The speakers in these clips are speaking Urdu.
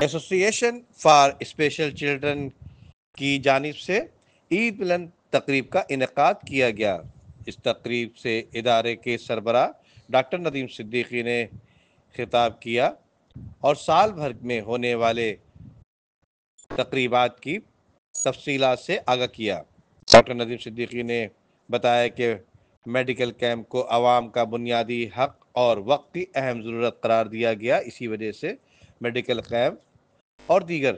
ایسوسی ایشن فار اسپیشل چلڈرن کی جانب سے عید ملن تقریب کا انعقاد کیا گیا۔ اس تقریب سے ادارے کے سربراہ ڈاکٹر ندیم صدیقی نے خطاب کیا اور سال بھر میں ہونے والے تقریبات کی تفصیلات سے آگاہ کیا۔ ڈاکٹر ندیم صدیقی نے بتایا کہ میڈیکل کیمپ کو عوام کا بنیادی حق اور وقت کی اہم ضرورت قرار دیا گیا، اسی وجہ سے میڈیکل کیمپ اور دیگر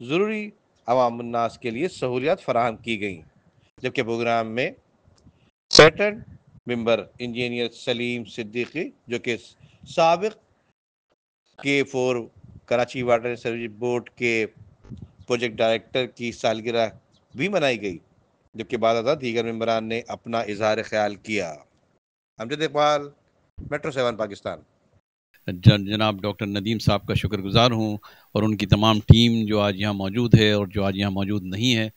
ضروری عوام الناس کے لیے سہولیات فراہم کی گئیں، جبکہ پروگرام میں پیٹرن ممبر انجینئر سلیم صدیقی جو کہ سابق K4 Karachi water service board کے پروجیکٹ ڈائریکٹر کی سالگرہ بھی منائی گئی، جبکہ بعد ازاں دیگر ممبران نے اپنا اظہار خیال کیا۔ امجد اقبال، میٹرو 7 پاکستان۔ جناب ڈاکٹر ندیم صاحب کا شکر گزار ہوں، اور ان کی تمام ٹیم جو آج یہاں موجود ہے اور جو آج یہاں موجود نہیں ہے،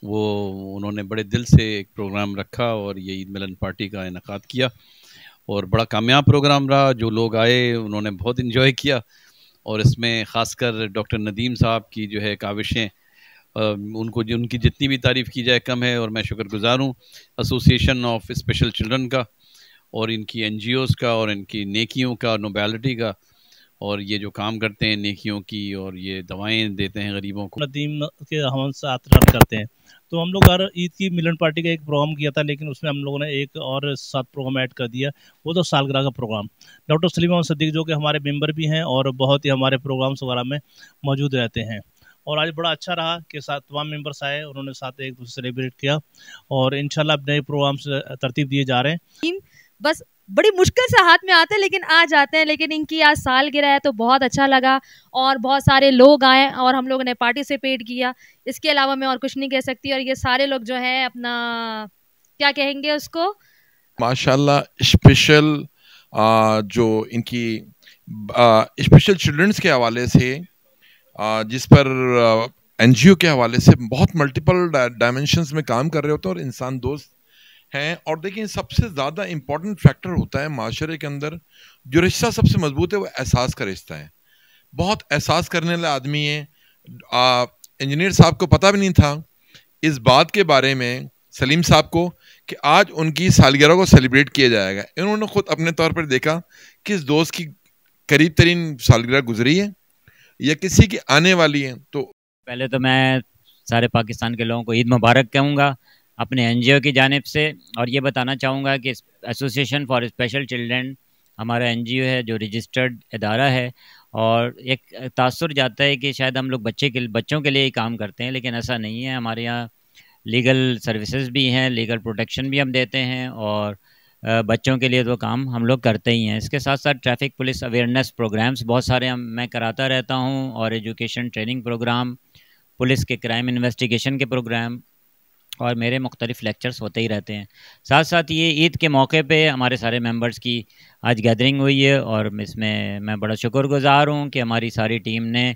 انہوں نے بڑے دل سے ایک پروگرام رکھا اور یہ عید ملن پارٹی کا انعقاد کیا، اور بڑا کامیاب پروگرام رہا۔ جو لوگ آئے انہوں نے بہت انجوائے کیا، اور اس میں خاص کر ڈاکٹر ندیم صاحب کی جو ہے کاوشیں، ان کی جتنی بھی تعریف کی جائے کم ہے، اور میں شکر گزار ہوں ایسوسی ایشن آف اسپیشل چلڈرن کا، اور ان کی این جی اوز کا، اور ان کی نیکیوں کا، نوبیلٹی کا، اور یہ جو کام کرتے ہیں نیکیوں کی، اور یہ دوائیں دیتے ہیں غریبوں کو۔ ندیم کے ہم ساتھ رن کرتے ہیں، تو ہم لوگ ہر عید کی ملن پارٹی کا ایک پروگرام کیا تھا، لیکن اس میں ہم لوگوں نے ایک اور 7 پروگرام ایڈ کر دیا، وہ تو سالگرہ کا پروگرام۔ ڈاکٹر سلیم احمد صدیق جو کہ ہمارے ممبر بھی ہیں اور بہت ہی ہمارے پروگرامس وغیرہ میں موجود رہتے ہیں، اور آج بڑا اچھا رہا کہ تمام ممبرس آئے، انہوں نے ساتھ ایک دوسرے سیلیبریٹ کیا، اور انشاءاللہ اب نئے پروگرامس ترتیب دیے جا رہے ہیں۔ بس بڑی مشکل سے ہاتھ میں آتے ہیں لیکن آ جاتے ہیں، لیکن ان کی آج سالگرہ ہے تو بہت اچھا لگا، اور بہت سارے لوگ آئے اور ہم لوگوں نے پارٹیسپیٹ کیا۔ اس کے علاوہ میں اور کچھ نہیں کہہ سکتی، اور یہ سارے لوگ جو ہے اپنا کیا کہیں گے اس کو، ماشاءاللہ اسپیشل جو ان کی اسپیشل چلڈرنس کے حوالے سے، جس پر این جی او کے حوالے سے بہت ملٹیپل ڈائمینشنز میں کام کر رہے ہوتے ہیں اور انسان دوست ہیں۔ اور دیکھیں سب سے زیادہ امپورٹنٹ فیکٹر ہوتا ہے معاشرے کے اندر، جو رشتہ سب سے مضبوط ہے وہ احساس کا رشتہ ہے۔ بہت احساس کرنے والے آدمی ہیں۔ انجینئر صاحب کو پتہ بھی نہیں تھا اس بات کے بارے میں، سلیم صاحب کو، کہ آج ان کی سالگرہ کو سیلیبریٹ کیا جائے گا۔ انہوں نے خود اپنے طور پر دیکھا کہ اس دوست کی قریب ترین سالگرہ گزری ہے یا کسی کی آنے والی ہے۔ تو پہلے تو میں سارے پاکستان کے لوگوں کو عید مبارک کہوں گا اپنے این جی او کی جانب سے، اور یہ بتانا چاہوں گا کہ ایسوسی ایشن فار اسپیشل چلڈرن ہمارا این جی او ہے جو رجسٹرڈ ادارہ ہے، اور ایک تاثر جاتا ہے کہ شاید ہم لوگ بچوں کے لیے ہی کام کرتے ہیں، لیکن ایسا نہیں ہے۔ ہمارے یہاں لیگل سروسز بھی ہیں، لیگل پروٹیکشن بھی ہم دیتے ہیں، اور بچوں کے لیے تو کام ہم لوگ کرتے ہی ہیں۔ اس کے ساتھ ساتھ ٹریفک پولیس اویئرنیس پروگرامز بہت سارے میں کراتا رہتا ہوں، اور ایجوکیشن ٹریننگ پروگرام، پولیس کے کرائم انویسٹیگیشن کے پروگرام، اور میرے مختلف لیکچرز ہوتے ہی رہتے ہیں۔ ساتھ ساتھ یہ عید کے موقع پہ ہمارے سارے ممبرز کی آج گیدرنگ ہوئی ہے، اور اس میں میں بڑا شکر گزار ہوں کہ ہماری ساری ٹیم نے